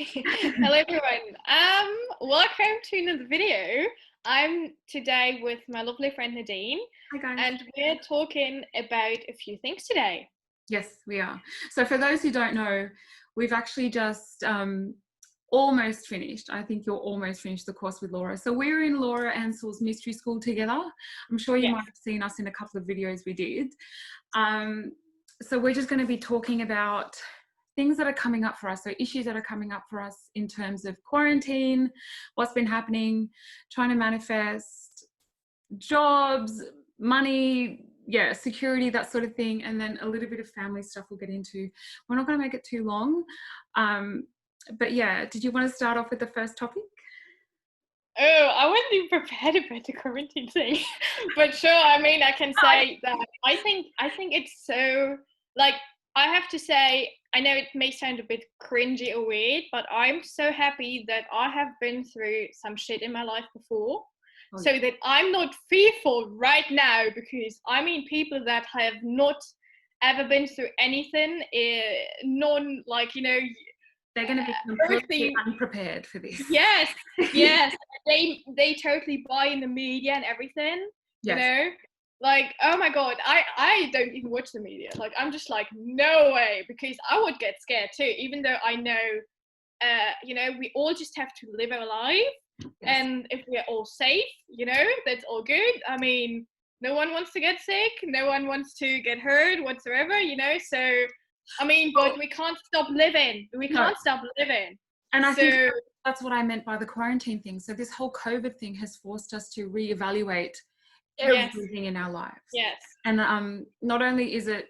Hello everyone. Welcome to another video. I'm today with my lovely friend Nadine, Hi guys. and we're talking about a few things today. Yes, we are. So for those who don't know, we've actually just almost finished. I think you're almost finished the course with Laura. So we're in Laura Ansell's mystery school together. I'm sure you might have seen us in a couple of videos we did. So we're just going to be talking about things that are coming up for us, so issues that are coming up for us in terms of quarantine, what's been happening, trying to manifest jobs, money, security, that sort of thing, and then a little bit of family stuff we'll get into. We're not going to make it too long, but yeah, did you want to start off with the first topic? Oh, I wasn't even prepared about the quarantine thing, but sure. I mean, I can say that I think it's so, like, I have to say, I know it may sound a bit cringy or weird, but I'm so happy that I have been through some shit in my life before, so that I'm not fearful right now, because I mean, people that have not ever been through anything, they're going to be completely unprepared for this. Yes, they totally buy in the media and everything. You know, like, oh my god, I don't even watch the media. Like, I'm just like, no way, because I would get scared too. Even though I know, we all just have to live our life, and if we're all safe, that's all good. I mean, no one wants to get sick, no one wants to get hurt whatsoever. So. I mean, but we can't stop living. We can't stop living. And I think that's what I meant by the quarantine thing. So this whole COVID thing has forced us to reevaluate everything in our lives. Yes. And not only is it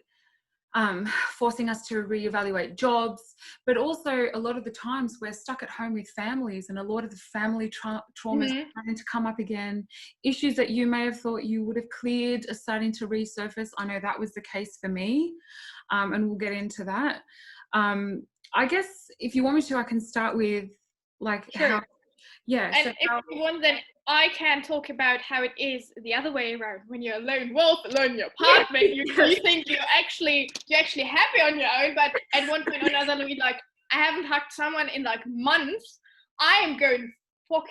forcing us to reevaluate jobs, but also a lot of the times we're stuck at home with families, and a lot of the family trauma is starting to come up again. Issues that you may have thought you would have cleared are starting to resurface. I know that was the case for me, and we'll get into that. I guess if you want me to, I can start with and if you want, then I can talk about how it is the other way around. When you're a lone wolf, alone in your apartment, you think you're actually happy on your own, but at one point or another, you're like, I haven't hugged someone in like months. I am going fuck.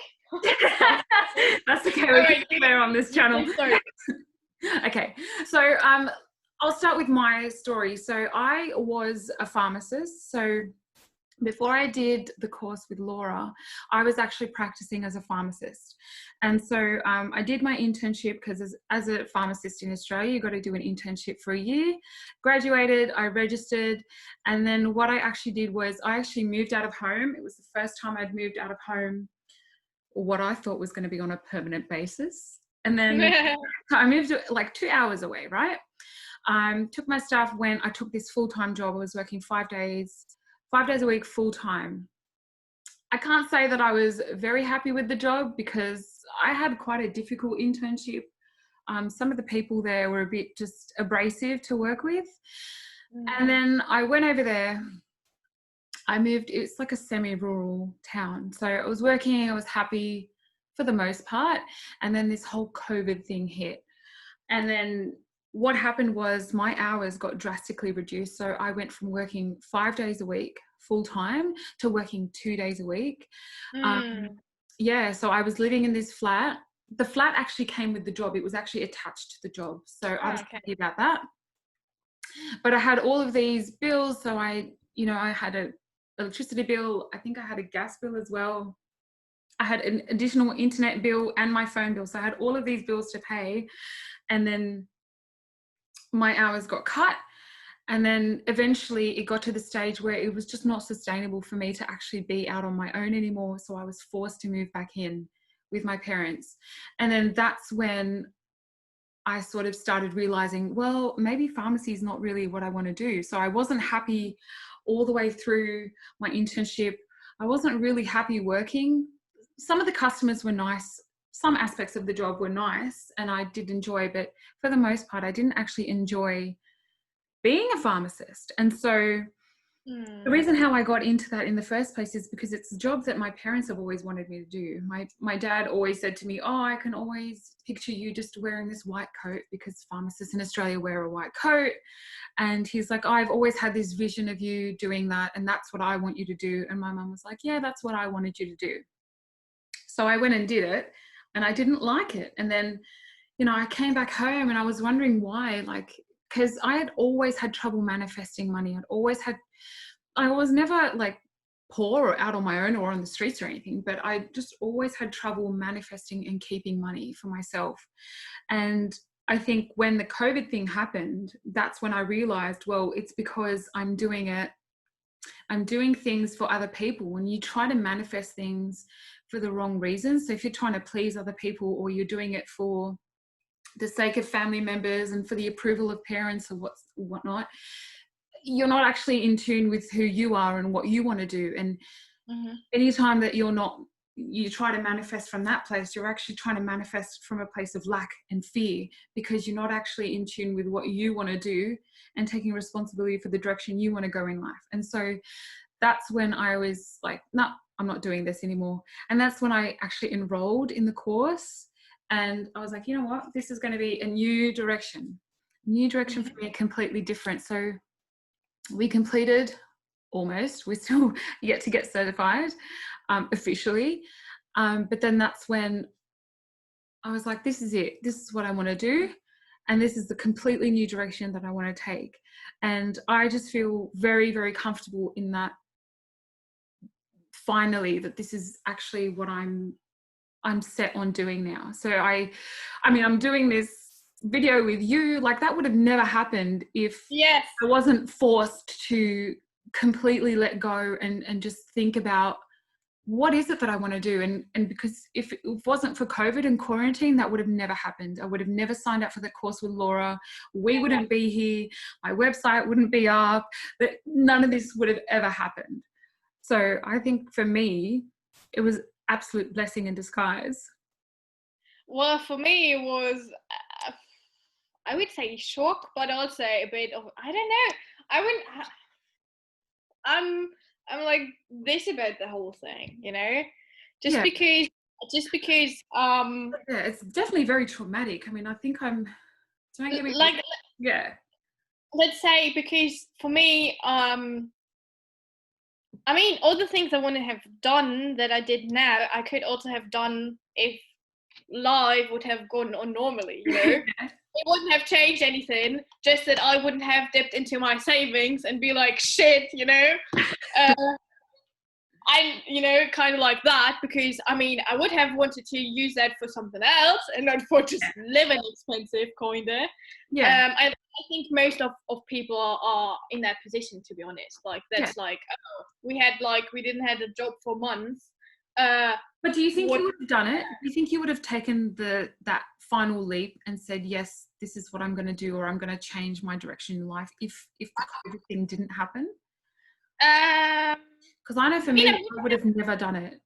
That's okay. We're clear on this channel. Okay, so I'll start with my story. So I was a pharmacist. So before I did the course with Laura, I was actually practicing as a pharmacist. And so I did my internship, because as a pharmacist in Australia, you've got to do an internship for a year. Graduated, I registered. And then what I actually did was I actually moved out of home. It was the first time I'd moved out of home, what I thought was going to be on a permanent basis. And then I moved like 2 hours away, right? Took my stuff, I took this full-time job. I was working 5 days a week, full-time. I can't say that I was very happy with the job, because I had quite a difficult internship. Some of the people there were a bit just abrasive to work with. And then I went over there. I moved, it's like a semi-rural town. So I was working, I was happy for the most part. And then this whole COVID thing hit. And then what happened was my hours got drastically reduced. So I went from working 5 days a week full time to working 2 days a week. So I was living in this flat. The flat actually came with the job. It was actually attached to the job. So I was happy about that. But I had all of these bills. So I had an electricity bill. I think I had a gas bill as well. I had an additional internet bill and my phone bill. So I had all of these bills to pay. And then my hours got cut, and then eventually it got to the stage where it was just not sustainable for me to actually be out on my own anymore. So I was forced to move back in with my parents. And then that's when I sort of started realizing, well, maybe pharmacy is not really what I want to do. So I wasn't happy all the way through my internship. I wasn't really happy working. Some of the customers were nice. Some aspects of the job were nice and I did enjoy, but for the most part, I didn't actually enjoy being a pharmacist. And so The reason how I got into that in the first place is because it's a job that my parents have always wanted me to do. My dad always said to me, oh, I can always picture you just wearing this white coat, because pharmacists in Australia wear a white coat. And he's like, I've always had this vision of you doing that, and that's what I want you to do. And my mum was like, yeah, that's what I wanted you to do. So I went and did it, and I didn't like it. And then, you know, I came back home and I was wondering why, like, because I had always had trouble manifesting money. I was never like poor or out on my own or on the streets or anything, but I just always had trouble manifesting and keeping money for myself. And I think when the COVID thing happened, that's when I realized, well, it's because I'm doing things for other people. When you try to manifest things for the wrong reasons, so if you're trying to please other people, or you're doing it for the sake of family members and for the approval of parents or whatnot, you're not actually in tune with who you are and what you want to do. And anytime that you try to manifest from that place, you're actually trying to manifest from a place of lack and fear, because you're not actually in tune with what you want to do and taking responsibility for the direction you want to go in life. And so that's when I was like, no, I'm not doing this anymore. And that's when I actually enrolled in the course. And I was like, you know what, this is going to be a new direction for me, completely different. So we completed almost, we're still yet to get certified officially. But then that's when I was like, this is it. This is what I want to do. And this is the completely new direction that I want to take. And I just feel very, very comfortable in that, finally, that this is actually what I'm set on doing now. So I mean, I'm doing this video with you, like that would have never happened if I wasn't forced to completely let go and just think about what is it that I want to do. And because if it wasn't for COVID and quarantine, that would have never happened. I would have never signed up for the course with Laura. We wouldn't be here. My website wouldn't be up. But none of this would have ever happened. So I think for me, it was absolute blessing in disguise. Well, for me, it was, I would say shock, but also a bit of, I don't know. I'm like this about the whole thing, you know, just because yeah, it's definitely very traumatic. I mean, I think don't get me like, let's say, because for me, I mean, all the things I want to have done that I did now, I could also have done if life would have gone on normally, you know. It wouldn't have changed anything, just that I wouldn't have dipped into my savings and be like, shit, you know. I'm, you know, kind of like that, because I mean, I would have wanted to use that for something else and not for just living expensive, kinda. I think most of people are in that position, to be honest. Like, that's like, oh, we didn't have a job for months. But do you think you would have done it? Do you think you would have taken that final leap and said, yes, this is what I'm going to do, or I'm going to change my direction in life if the COVID thing didn't happen? Because I know for me, I would have never done it.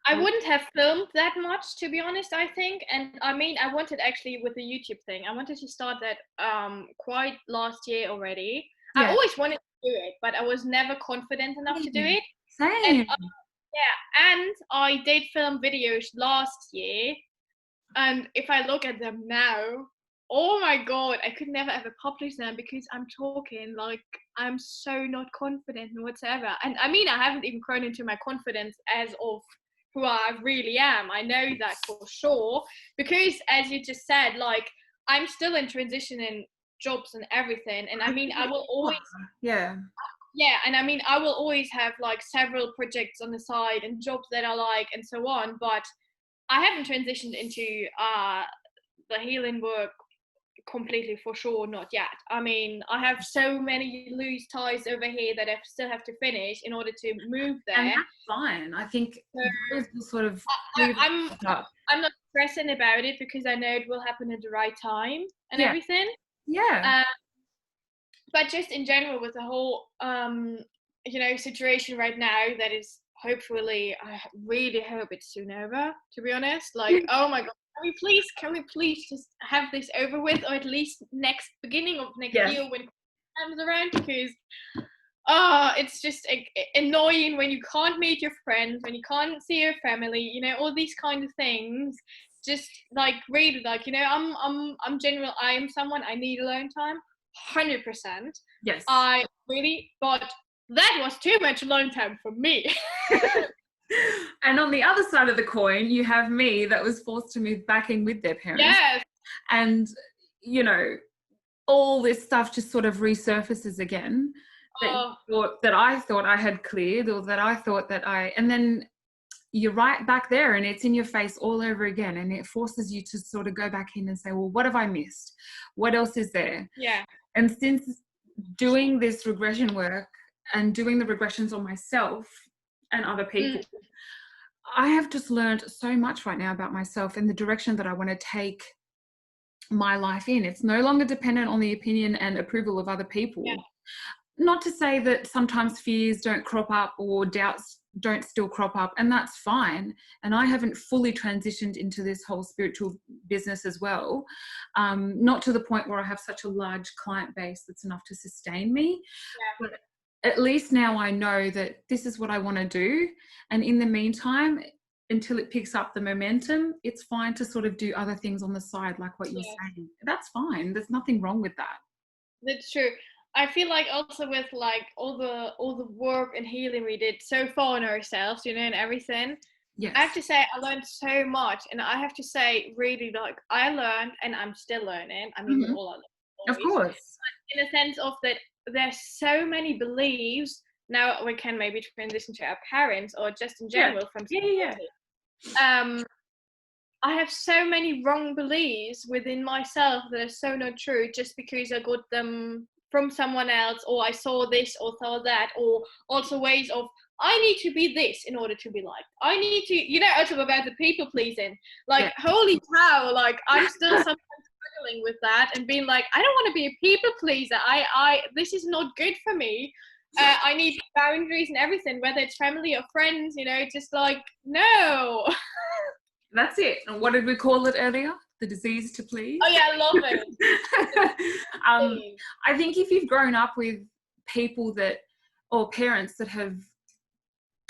I wouldn't have filmed that much, to be honest, I think. And I mean, I wanted, actually, with the YouTube thing, I wanted to start that quite last year already. I always wanted to do it, but I was never confident enough to do it. Same. And I did film videos last year, and if I look at them now, oh my god, I could never ever publish them, because I'm talking like I'm so not confident whatsoever. And I mean, I haven't even grown into my confidence as of who I really am. I know that for sure, because as you just said, like, I'm still in transition in jobs and everything. And I mean, I will always and I mean, I will always have like several projects on the side and jobs that I like and so on, but I haven't transitioned into the healing work completely, for sure, not yet. I mean, I have so many loose ties over here that I still have to finish in order to move there. And that's fine. I think sort of I'm not stressing about it, because I know it will happen at the right time and everything. But just in general, with the whole you know, situation right now, that is hopefully, I really hope it's soon over, to be honest. Like, oh my god, can we please just have this over with, or at least beginning of next year when it comes around, because it's just annoying when you can't meet your friends, when you can't see your family, you know, all these kind of things. Just like really, like, you know, I'm general. I am someone, I need alone time, 100%. Yes. I really, but that was too much alone time for me. And on the other side of the coin, you have me that was forced to move back in with their parents. Yes. And, you know, all this stuff just sort of resurfaces again that I thought I had cleared, or that I thought that and then you're right back there and it's in your face all over again, and it forces you to sort of go back in and say, well, what have I missed? What else is there? Yeah. And since doing this regression work and doing the regressions on myself and other people, I have just learned so much right now about myself and the direction that I want to take my life in. It's no longer dependent on the opinion and approval of other people. Yeah. Not to say that sometimes fears don't crop up or doubts don't still crop up, and that's fine. And I haven't fully transitioned into this whole spiritual business as well. Not to the point where I have such a large client base that's enough to sustain me. Yeah. But at least now I know that this is what I want to do. And in the meantime, until it picks up the momentum, it's fine to sort of do other things on the side, like what you're saying. That's fine. There's nothing wrong with that. That's true. I feel like also with like all the work and healing we did so far on ourselves, you know, and everything. Yes. I have to say I learned so much, and I have to say really, like, I learned, and I'm still learning. I mean, all I learn, of course. But in a sense of that, there's so many beliefs. Now we can maybe transition to our parents or just in general from society. I have so many wrong beliefs within myself that are so not true just because I got them from someone else, or I saw this or saw that, or also ways of, I need to be this in order to be liked. I need to, you know, also about the people pleasing. Like, holy cow, like, I'm still sometimes struggling with that and being like, I don't want to be a people pleaser. This is not good for me. I need boundaries and everything, whether it's family or friends, you know, just like, no. That's it. And what did we call it earlier? The disease to please. Oh yeah, I love it. I think if you've grown up with people or parents that have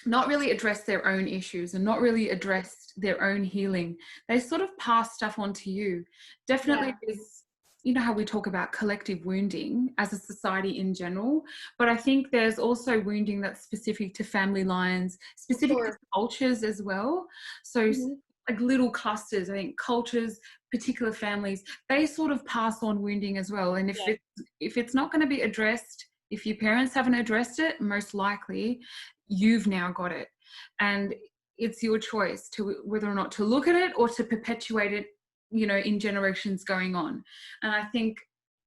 not really addressed their own issues and not really addressed their own healing, they sort of pass stuff on to you. Definitely there's, you know how we talk about collective wounding as a society in general, but I think there's also wounding that's specific to family lines, specific to cultures as well. So like little clusters, I think cultures, particular families, they sort of pass on wounding as well. And if it's not going to be addressed, if your parents haven't addressed it, most likely you've now got it. And it's your choice to whether or not to look at it or to perpetuate it, you know, in generations going on. And I think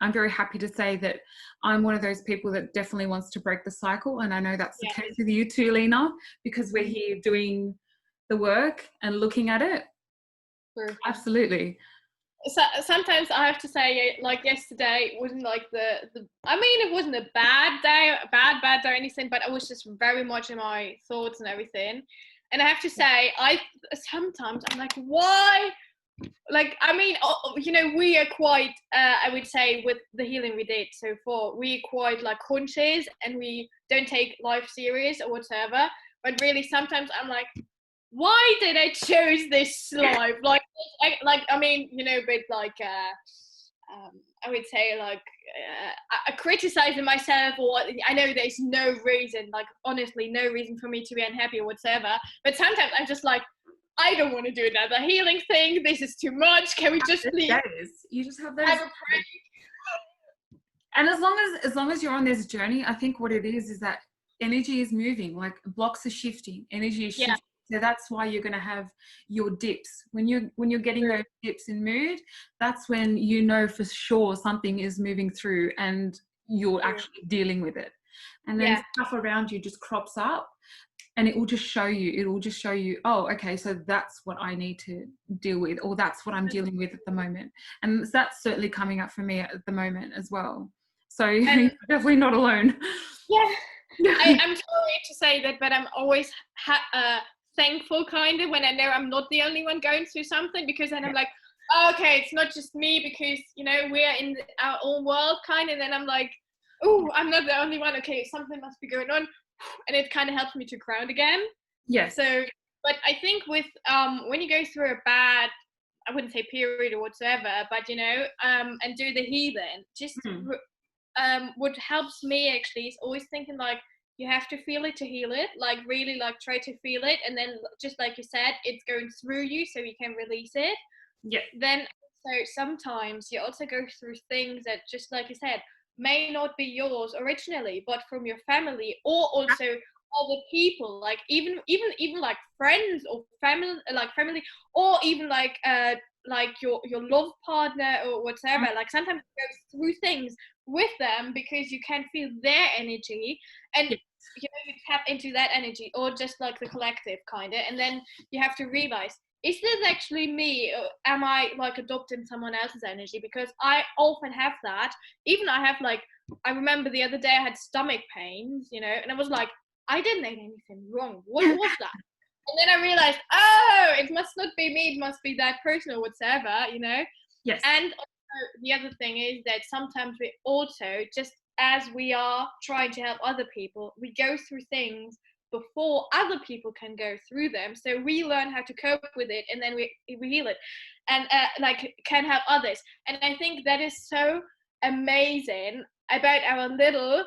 I'm very happy to say that I'm one of those people that definitely wants to break the cycle. And I know that's the case with you too, Lena, because we're here doing the work and looking at it. Sure. Absolutely. So sometimes I have to say, like yesterday wasn't like I mean, it wasn't a bad day or anything, but I was just very much in my thoughts and everything. And I have to say, sometimes I'm like, why? Like, I mean, you know, we are quite, I would say with the healing we did so far, we are quite like conscious and we don't take life serious or whatever. But really sometimes I'm like, why did I choose this life? Like, I mean, you know, but like, I would say like, I criticizing myself, or I know there's no reason, like honestly, no reason for me to be unhappy or whatever. But sometimes I'm just like, I don't want to do another healing thing. This is too much. Can we just please? You just have those. Have a break. And as long as you're on this journey, I think what it is that energy is moving, like blocks are shifting, energy is shifting. So that's why you're going to have your dips. When you're getting those dips in mood, that's when you know for sure something is moving through and you're actually dealing with it. And then stuff around you just crops up and it will just show you, oh, okay, so that's what I need to deal with, or that's what I'm dealing with at the moment. And that's certainly coming up for me at the moment as well. So you're definitely not alone. Yeah. I'm sorry to say that, but I'm always thankful kind of when I know I'm not the only one going through something, because then I'm like, oh, okay, it's not just me, because, you know, we're in our own world kind of. And then I'm like, oh, I'm not the only one. Okay, something must be going on. And it kind of helps me to ground again. Yes. So, but I think with, when you go through a bad, I wouldn't say period or whatsoever, but, you know, and do the healing, just, what helps me actually is always thinking like, you have to feel it to heal it, like really like try to feel it, and then just like you said, it's going through you so you can release it. Yeah. Then so sometimes you also go through things that, just like you said, may not be yours originally, but from your family, or also other people, like even like friends or family, or even like your love partner or whatever. Like sometimes you go through things with them because you can feel their energy, and you know, you tap into that energy, or just like the collective kind of, and then you have to realize, is this actually me, or am I like adopting someone else's energy? Because I often have that. Even I have like, I remember the other day I had stomach pains, you know, and I was like, I didn't eat anything wrong. What was that? And then I realized, oh, it must not be me, it must be that person or whatever, you know? Yes. And also, the other thing is that sometimes we also, just as we are trying to help other people, we go through things before other people can go through them. So we learn how to cope with it, and then we heal it, and like can help others. And I think that is so amazing about our little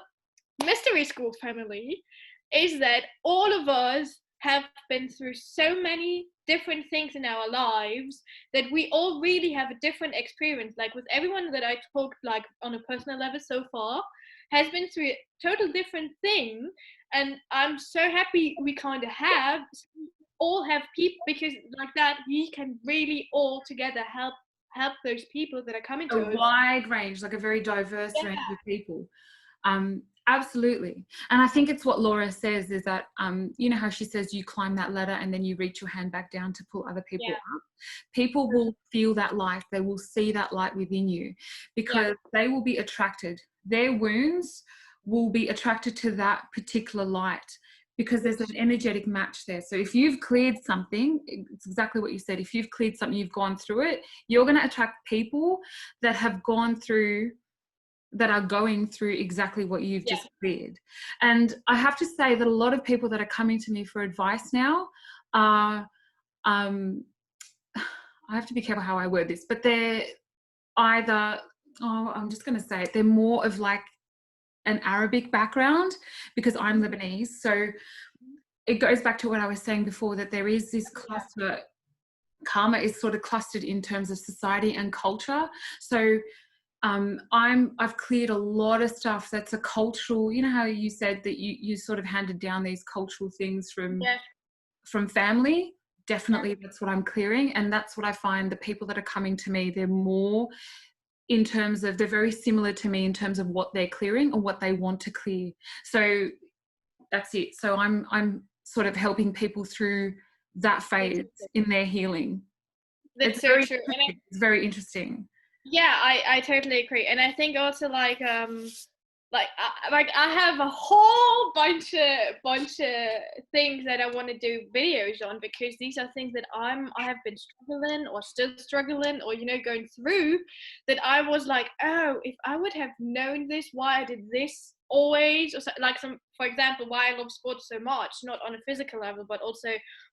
mystery school family, is that all of us have been through so many different things in our lives, that we all really have a different experience. Like with everyone that I talked like on a personal level so far, has been through a total different thing, and I'm so happy we kind of have all have people, because like that we can really all together help those people that are coming to us. A wide range, like a very diverse range of people. Absolutely. And I think it's what Laura says, is that, you know how she says you climb that ladder and then you reach your hand back down to pull other people up. People will feel that light. They will see that light within you, because they will be attracted. Their wounds will be attracted to that particular light, because there's an energetic match there. So if you've cleared something, it's exactly what you said. If you've cleared something, you've gone through it, you're going to attract people that have gone through, that are going through exactly what you've just cleared. And I have to say that a lot of people that are coming to me for advice now are, I have to be careful how I word this, but they're either, I'm just going to say it, they're more of like an Arabic background, because I'm Lebanese. So it goes back to what I was saying before, that there is this cluster. Karma is sort of clustered in terms of society and culture. So I've cleared a lot of stuff that's a cultural, you know how you said that you sort of handed down these cultural things from family. Definitely that's what I'm clearing. And that's what I find, the people that are coming to me, they're more in terms of, they're very similar to me in terms of what they're clearing or what they want to clear. So that's it. So I'm sort of helping people through that phase in their healing. That's so true. It's very interesting. Yeah, I totally agree. And I think also like I have a whole bunch of things that I want to do videos on, because these are things that I have been struggling or still struggling, or you know, going through, that I was like, oh, if I would have known this, why I did this always, or so, like for example, why I love sports so much, not on a physical level but also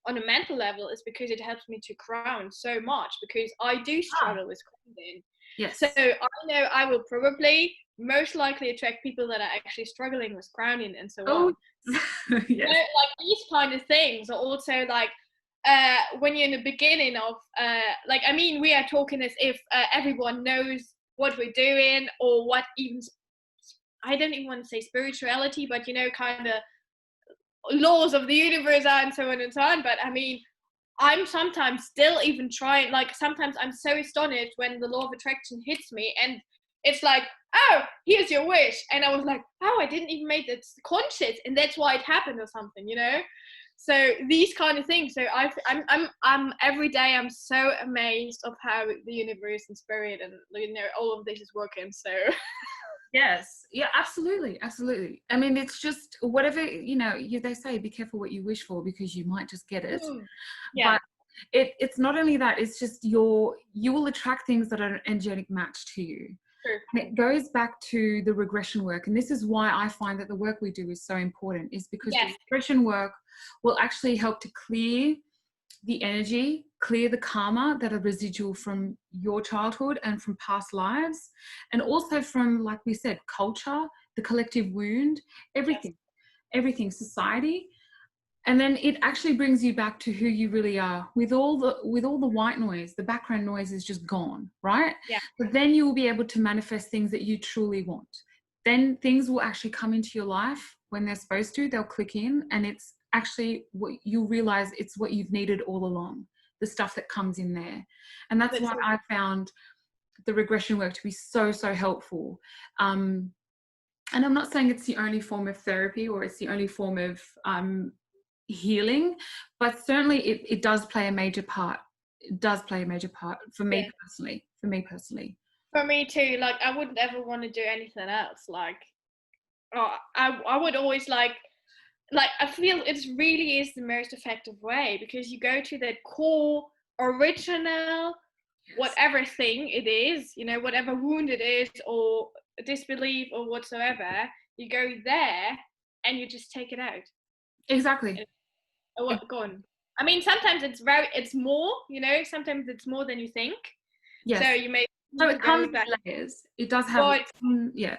on a mental level, is because it helps me to ground so much, because I do struggle with grounding. Yes. So I know I will probably most likely attract people that are actually struggling with grounding and so on. Yes. You know, like these kind of things are also like, when you're in the beginning of, like, I mean, we are talking as if everyone knows what we're doing, or what even, I don't even want to say spirituality, but you know, kind of laws of the universe are, and so on and so on. But I mean, I'm sometimes still even trying, like sometimes I'm so astonished when the law of attraction hits me, and it's like, oh, here's your wish, and I was like, oh, I didn't even make that conscious, and that's why it happened or something, you know. So these kind of things. So I'm every day I'm so amazed of how the universe and spirit and, you know, all of this is working. So yes, yeah, absolutely. I mean, it's just whatever, you know, they say be careful what you wish for, because you might just get it. Yeah. But it's not only that, it's just you will attract things that are an energetic match to you. True. And it goes back to the regression work. And this is why I find that the work we do is so important, is because the regression work will actually help to clear the energy, clear the karma that are residual from your childhood and from past lives, and also from, like we said, culture, the collective wound, everything, society. And then it actually brings you back to who you really are. With all the white noise, the background noise is just gone, right? Yeah. But then you will be able to manifest things that you truly want. Then things will actually come into your life when they're supposed to. They'll click in, and it's actually what you'll realize, it's what you've needed all along, the stuff that comes in there. And that's why I found the regression work to be so, so helpful. And I'm not saying it's the only form of therapy or it's the only form of healing, but certainly it does play a major part. It does play a major part for me personally. For me too. Like, I wouldn't ever want to do anything else. Like, I would always like I feel it really is the most effective way, because you go to the core original whatever thing it is, you know, whatever wound it is or disbelief or whatsoever, you go there and you just take it out. Exactly. Gone. I mean, sometimes it's more, you know, sometimes it's more than you think. Yes. So you may. So it comes with layers. It does have,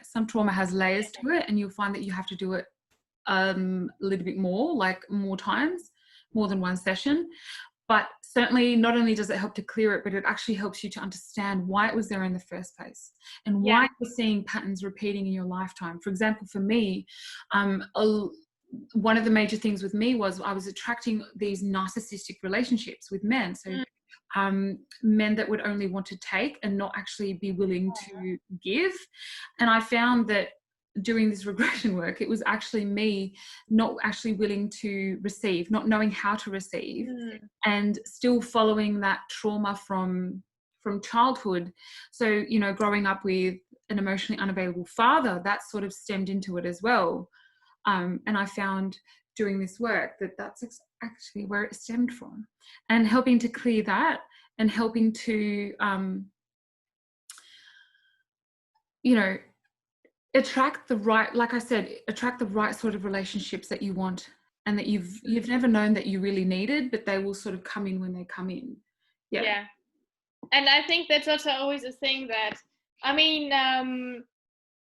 some trauma has layers to it, and you'll find that you have to do it a little bit more, like more times, more than one session. But certainly not only does it help to clear it, but it actually helps you to understand why it was there in the first place and why you're seeing patterns repeating in your lifetime. For example, for me, one of the major things with me was I was attracting these narcissistic relationships with men. So men that would only want to take and not actually be willing to give. And I found that doing this regression work, it was actually me not actually willing to receive, not knowing how to receive, and still following that trauma from childhood. So, you know, growing up with an emotionally unavailable father, that sort of stemmed into it as well. And I found doing this work that that's actually where it stemmed from, and helping to clear that and helping to, you know, attract the right, like I said, attract the right sort of relationships that you want and that you've never known that you really needed, but they will sort of come in when they come in. Yeah. And I think that's also always a thing that, I mean,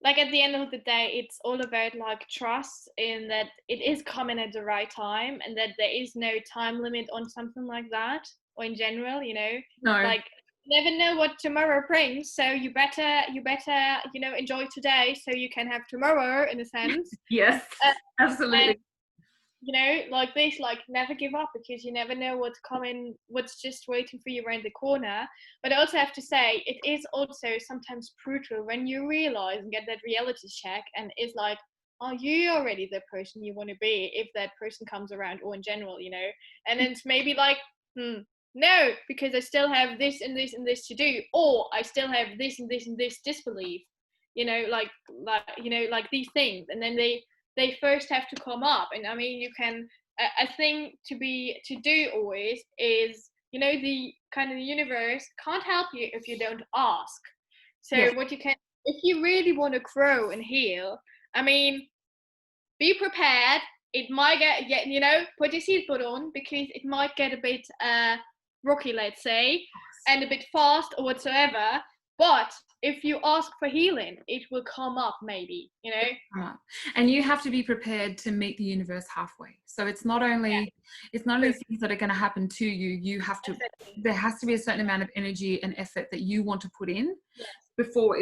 like at the end of the day, it's all about like trust in that it is coming at the right time, and that there is no time limit on something like that, or in general, you know, like you never know what tomorrow brings. So you better, you know, enjoy today so you can have tomorrow, in a sense. Yes, absolutely. And, you know, like this, like never give up, because you never know what's coming, what's just waiting for you around the corner. But I also have to say, it is also sometimes brutal when you realize and get that reality check, and it's like, are you already the person you want to be if that person comes around, or in general, you know? And then it's maybe like, no, because I still have this and this and this to do, or I still have this and this and this disbelief, you know, like you know, like these things, and then they first have to come up. And I mean, you can, a thing to do always is, you know, the kind of the universe can't help you if you don't ask. So what you can, if you really want to grow and heal, I mean, be prepared. It might get, you know, put your seatbelt on, because it might get a bit rocky, let's say, and a bit fast or whatsoever. But if you ask for healing, it will come up, maybe, you know. And you have to be prepared to meet the universe halfway. So it's not only things that are going to happen to you. You have to. There has to be a certain amount of energy and effort that you want to put in before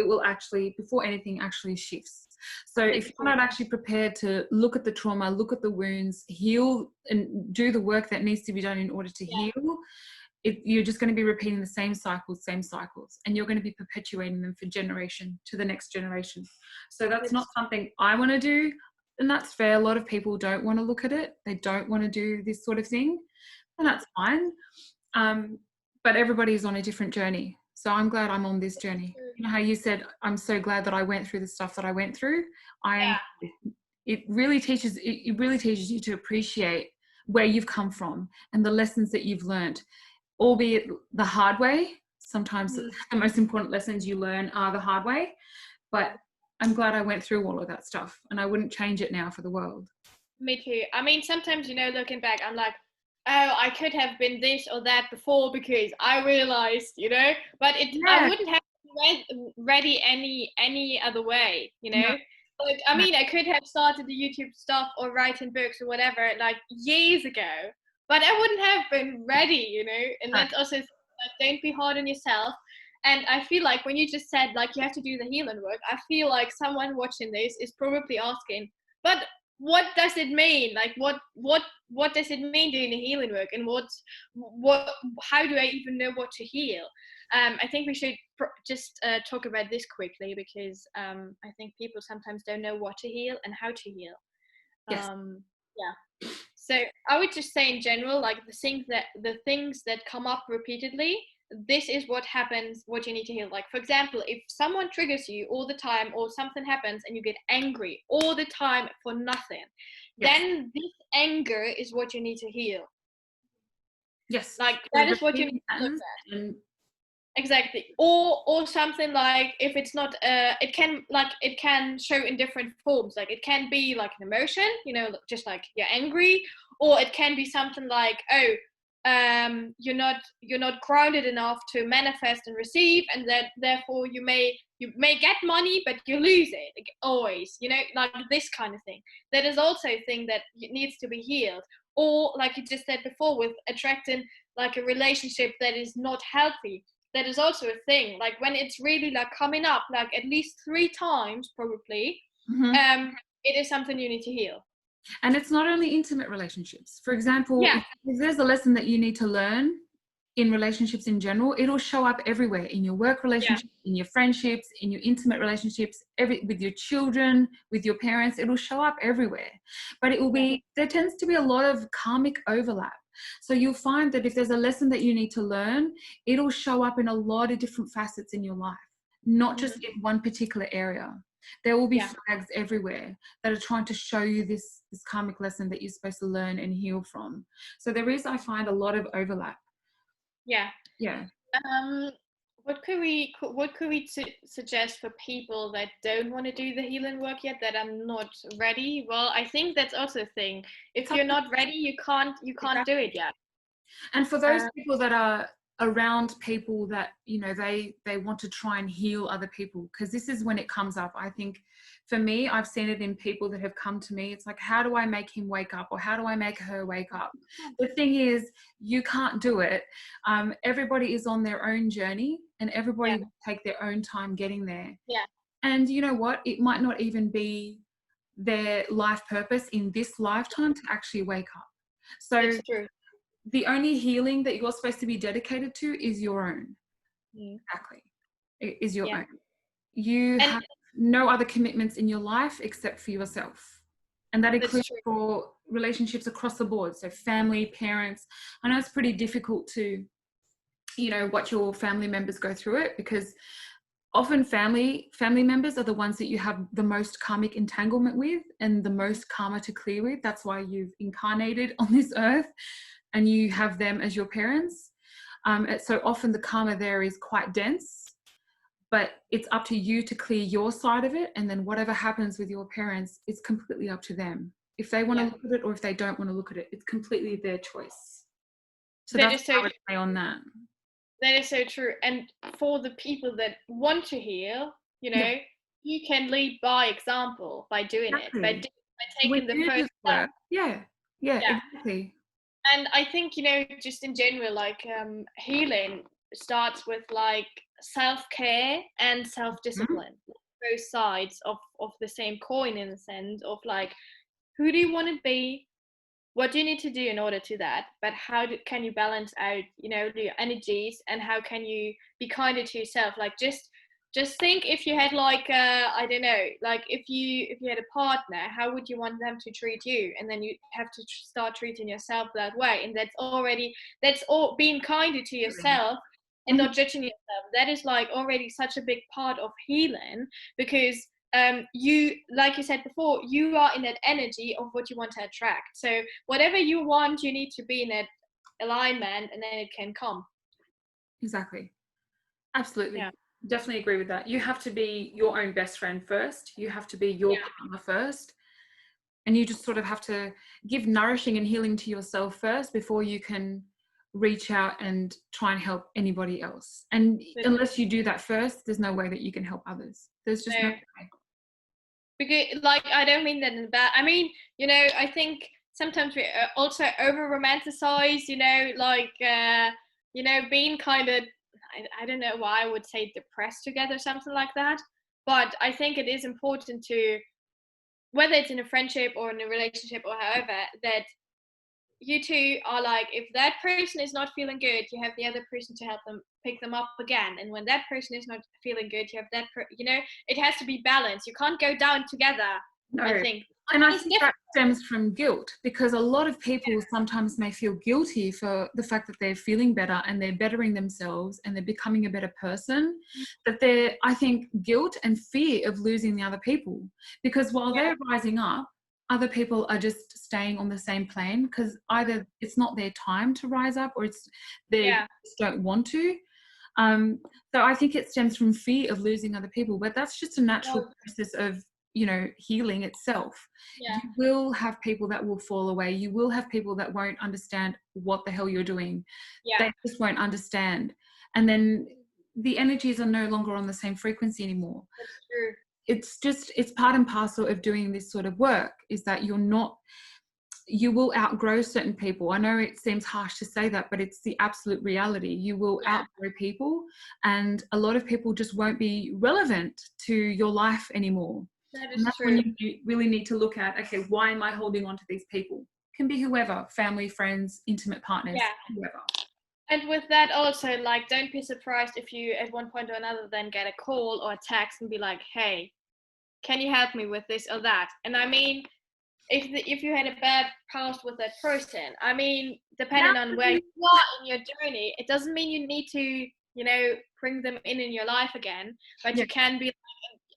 anything actually shifts. So if you're not actually prepared to look at the trauma, look at the wounds, heal, and do the work that needs to be done in order to heal, you're just going to be repeating the same cycles, and you're going to be perpetuating them for generation to the next generation. So that's not something I want to do, and that's fair. A lot of people don't want to look at it. They don't want to do this sort of thing, and that's fine. But everybody's on a different journey. So I'm glad I'm on this journey. You know how you said, I'm so glad that I went through the stuff that I went through. It really teaches you to appreciate where you've come from and the lessons that you've learned, albeit the hard way. Sometimes the most important lessons you learn are the hard way, but I'm glad I went through all of that stuff, and I wouldn't change it now for the world. Me too. I mean, sometimes, you know, looking back, I'm like, oh, I could have been this or that before because I realized, you know, but I wouldn't have been ready any other way, you know. No. Like, I mean, I could have started the YouTube stuff or writing books or whatever like years ago, but I wouldn't have been ready, you know. And that's also like, don't be hard on yourself. And I feel like when you just said like you have to do the healing work, I feel like someone watching this is probably asking, but what does it mean? Like what does it mean doing the healing work, and what how do I even know what to heal? I think we should just talk about this quickly because I think people sometimes don't know what to heal and how to heal. Yes. Yeah. So I would just say in general, like the things that come up repeatedly, this is what happens, what you need to heal. Like, for example, if someone triggers you all the time or something happens and you get angry all the time for nothing, then this anger is what you need to heal. Yes. Like, that is what you need to look at. Exactly. Or something like, if it's not it can show in different forms. Like, it can be like an emotion, you know, just like you're angry, or it can be something like, oh, you're not grounded enough to manifest and receive, and that therefore you may get money but you lose it, like, always, you know, like this kind of thing. That is also a thing that needs to be healed. Or like you just said before, with attracting like a relationship that is not healthy, that is also a thing. Like, when it's really like coming up like at least 3 times probably, it is something you need to heal. And it's not only intimate relationships. For example, if there's a lesson that you need to learn in relationships in general, it'll show up everywhere, in your work relationships, in your friendships, in your intimate relationships, with your children, with your parents. It'll show up everywhere. But it will be, there tends to be a lot of karmic overlap. So you'll find that if there's a lesson that you need to learn, it'll show up in a lot of different facets in your life, not just in one particular area. There will be flags everywhere that are trying to show you this karmic lesson that you're supposed to learn and heal from. So there is, I find, a lot of overlap. Yeah. What could we suggest for people that don't want to do the healing work yet, that are not ready? Well, I think that's also a thing. If you're not ready, you can't do it yet. And for those people that are around people that, you know, they want to try and heal other people, because this is when it comes up. I think for me, I've seen it in people that have come to me. It's like, how do I make him wake up, or how do I make her wake up? The thing is, you can't do it. Everybody is on their own journey, and everybody will take their own time getting there. And you know what, it might not even be their life purpose in this lifetime to actually wake up. So it's true. The only healing that you're supposed to be dedicated to is your own. Exactly. It is your own. You have no other commitments in your life except for yourself. And that includes for relationships across the board. So family, parents. I know it's pretty difficult to, you know, watch your family members go through it, because often family members are the ones that you have the most karmic entanglement with and the most karma to clear with. That's why you've incarnated on this earth, and you have them as your parents. So often the karma there is quite dense, but it's up to you to clear your side of it. And then whatever happens with your parents, it's completely up to them. If they want to look at it or if they don't want to look at it, it's completely their choice. So that's what I would say on that. That is so true. And for the people that want to heal, you know, you can lead by example by doing it, by taking the first step. Yeah, exactly. And I think, you know, just in general, like healing starts with like self-care and self-discipline. Both sides of the same coin, in the sense of like, who do you want to be? What do you need to do in order to that? But how can you balance out, you know, your energies, and how can you be kinder to yourself? Like, just think, if you had like I don't know, like if you had a partner, how would you want them to treat you? And then you have to start treating yourself that way. And that's all being kinder to yourself and not judging yourself. That is like already such a big part of healing, because you, like you said before, you are in that energy of what you want to attract. So whatever you want, you need to be in that alignment, and then it can come. Exactly. Absolutely. Yeah. Definitely agree with that. You have to be your own best friend first. You have to be your partner first. And you just sort of have to give nourishing and healing to yourself first before you can reach out and try and help anybody else. And unless you do that first, there's no way that you can help others. There's just no way. Because, like, I don't mean that in bad. I mean, you know, I think sometimes we also over romanticize, you know, like, you know, being kind of, I don't know why I would say depressed together, something like that. But I think it is important to, whether it's in a friendship or in a relationship or however, that you two are like, if that person is not feeling good, you have the other person to help them pick them up again. And when that person is not feeling good, you have that, you know, it has to be balanced. You can't go down together, no. I think. And I think that stems from guilt, because a lot of people sometimes may feel guilty for the fact that they're feeling better and they're bettering themselves and they're becoming a better person. That they're, I think, guilt and fear of losing the other people, because while they're rising up, other people are just staying on the same plane, because either it's not their time to rise up or it's they just don't want to. So I think it stems from fear of losing other people, but that's just a natural process of, you know, healing itself. You will have people that will fall away. You will have people that won't understand what the hell you're doing. They just won't understand. And then the energies are no longer on the same frequency anymore. That's true. It's part and parcel of doing this sort of work, is that you will outgrow certain people. I know it seems harsh to say that, but it's the absolute reality. You will outgrow people, and a lot of people just won't be relevant to your life anymore. That is and that's true. when you really need to look at, okay, why am I holding on to these people? Can be whoever, family, friends, intimate partners, whoever. And with that also, like, don't be surprised if you at one point or another then get a call or a text and be like, hey, can you help me with this or that? And I mean, if you had a bad past with that person, I mean, depending on where you are in your journey, it doesn't mean you need to, you know, bring them in your life again, but you can be,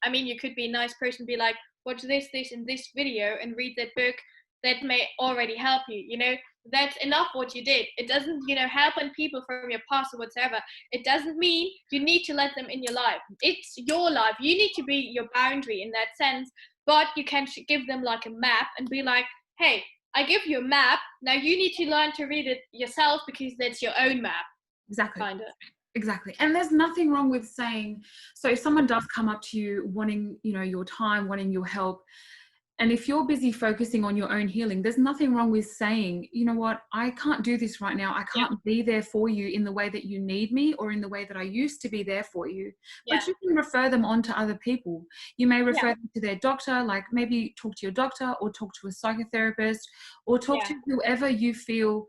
I mean, you could be a nice person, be like, watch this and this video and read that book that may already help you, you know. That's enough what you did. It doesn't, you know, helping people from your past or whatever. It doesn't mean you need to let them in your life. It's your life. You need to be your boundary in that sense, but you can give them like a map and be like, hey, I give you a map. Now you need to learn to read it yourself because that's your own map. Exactly. Kind of. Exactly. And there's nothing wrong with saying, so if someone does come up to you wanting, you know, your time, wanting your help, and if you're busy focusing on your own healing, there's nothing wrong with saying, you know what, I can't do this right now. I can't be there for you in the way that you need me or in the way that I used to be there for you. But you can refer them on to other people. You may refer them to their doctor, like maybe talk to your doctor or talk to a psychotherapist or talk to whoever you feel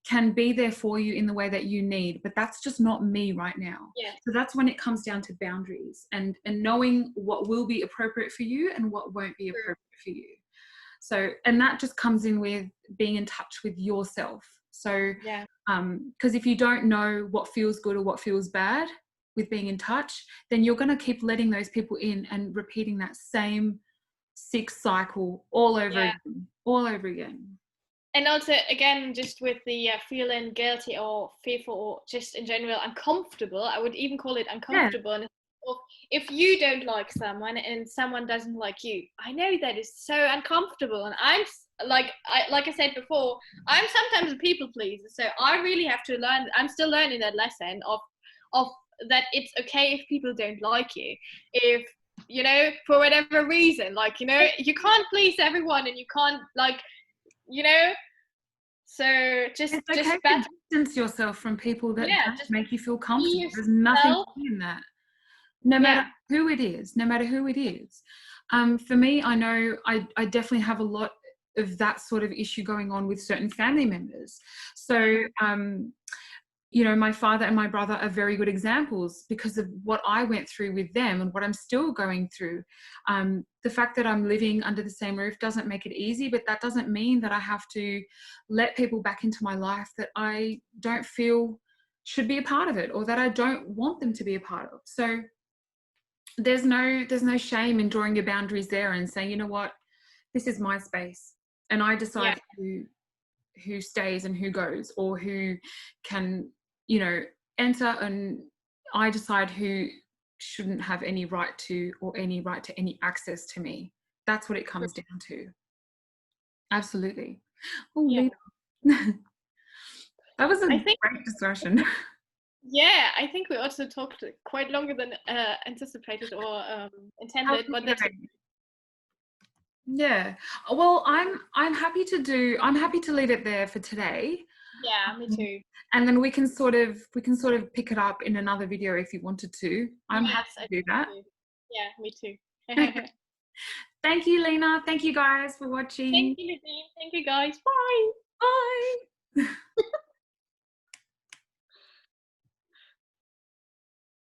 can be there for you in the way that you need, but that's just not me right now. So that's when it comes down to boundaries and knowing what will be appropriate for you and what won't be appropriate for you. So, and that just comes in with being in touch with yourself. So, because if you don't know what feels good or what feels bad with being in touch, then you're going to keep letting those people in and repeating that same sick cycle all over again. And also, again, just with the feeling guilty or fearful or just in general uncomfortable, I would even call it uncomfortable. And if you don't like someone and someone doesn't like you, I know that is so uncomfortable. And I'm like I said before, I'm sometimes a people pleaser. So I really have to learn. I'm still learning that lesson of that it's okay if people don't like you. If, you know, for whatever reason, like, you know, you can't please everyone and you can't, like, you know, so just distance yourself from people that don't make you feel comfortable. There's nothing in that. No matter who it is, for me, I know I definitely have a lot of that sort of issue going on with certain family members. So, you know, my father and my brother are very good examples because of what I went through with them and what I'm still going through. The fact that I'm living under the same roof doesn't make it easy, but that doesn't mean that I have to let people back into my life that I don't feel should be a part of it or that I don't want them to be a part of. So there's no shame in drawing your boundaries there and saying, you know what, this is my space and I decide who stays and who goes or who can, you know, enter and I decide who shouldn't have any right to, or any right to any access to me. That's what it comes down to. Absolutely. Oh, Yeah. Lena. That was a great discussion. Yeah, I think we also talked quite longer than anticipated or intended, but that's yeah. Well, I'm happy to leave it there for today. Yeah, me too. And then we can sort of pick it up in another video if you wanted to. I'm happy to do that. Yeah, me too. Thank you, Lena. Thank you guys for watching. Thank you, Nadine. Thank you guys. Bye. Bye.